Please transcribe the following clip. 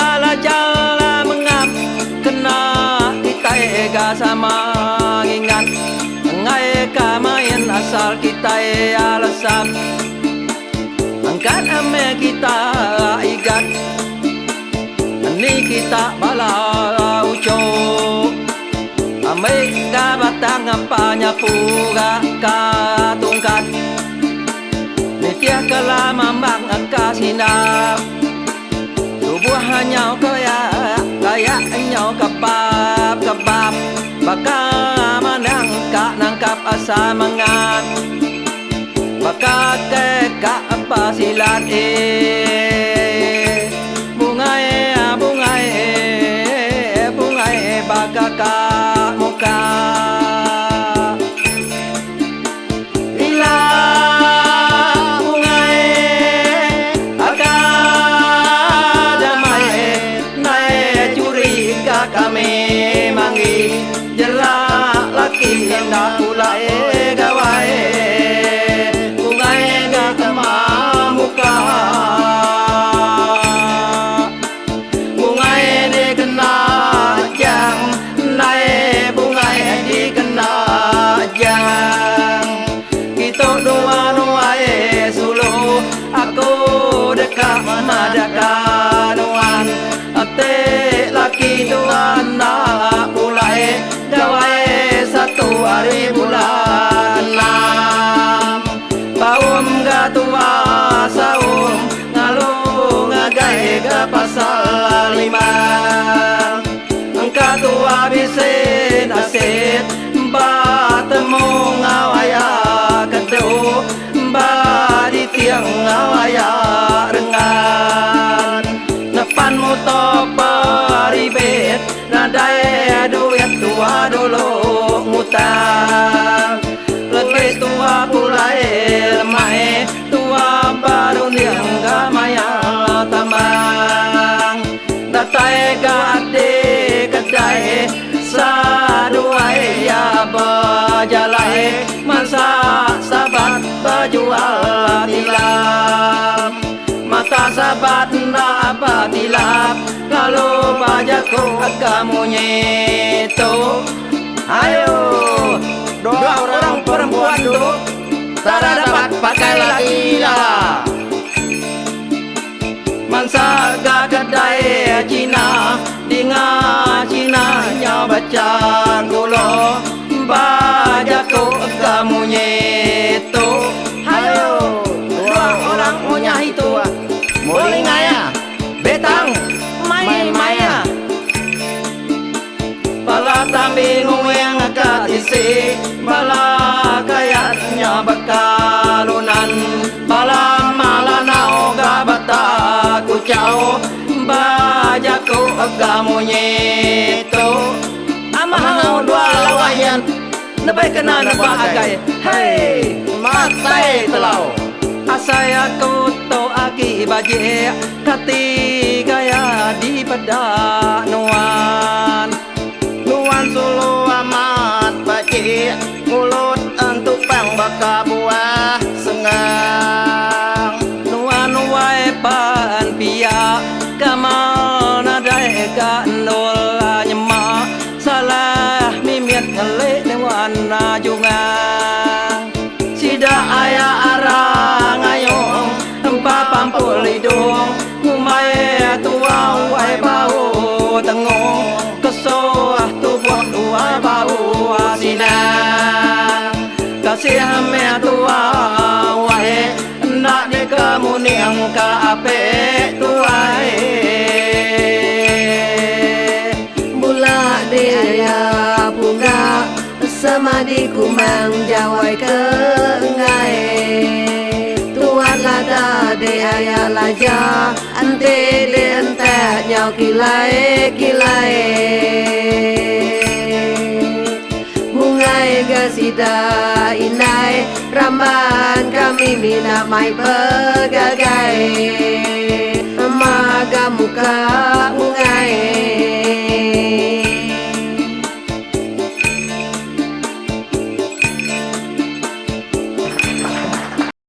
ala jala mengap kena kita ega sama ingat ngai kamain asal kita alasam angkat ame kita igat ni kita bala uco ame ka batang apanya puga ka tungkat ni kia kala mambang akasinap tubuh hanya kaya kaya nyau kapap kapap baka manangka nangkap asa mangan baka keka apa silat bungai bungai bungai baka ka muka ila bungai aga damai nae curi ka kami mangi jela laki ndak pulai gawai bungai ga kama muka bungai de kena jang nae bungai di kena jang kita dua nuai sulu aku dekat madakanuan ate laki tuan nak pulai gawai satu hari bulan enam baum ga tua saum ngalu ngagai ga pasal lima angka tua bisin asit batemu ngawaya kedu ba di tiang ngawaya rengan depan moto paribet nadai duit tua dulu ngutang lebih tua pulai lemai tua baru niang gamaya tambang datai gade kedai saduai ya bajalai masa sabat bajual tilam mata sabat apa tilap lalu bajaku kamu nyeto ayo dua orang perempuan tuh tak dapat pakai lagi lah mansa gadai Cina dinga Cina nya baca gulo bajaku kamu nyeto ayo dua orang punya itu boleh ngaya betang mai maya bala tambi nguyang katisi bala kayatnya bakalunan bala malanau gabata kucau bajaku agamu nyeto amahau dua lawayan nabai kena nabah agai hei matai telau asaya ku to aki baje kati gaya di pada nuan solo amat baje mulut untuk pang baka buah sengang nuan wae pan pia kamal nadai ka nol nyema salah mimiat ngale newan najungang sida aya arang ayong empa pampul hidung umai tua wai bau tengong kesoah tubuh tua bau sida kasih ame tua wai nak de kamu niang ka ape tuai bula de aya punga sama di kumang jawai ke ngai tuan lada de aya laja ante de ente nyau kilai kilai bungai gasida inai ramban kami mina mai begagai maga muka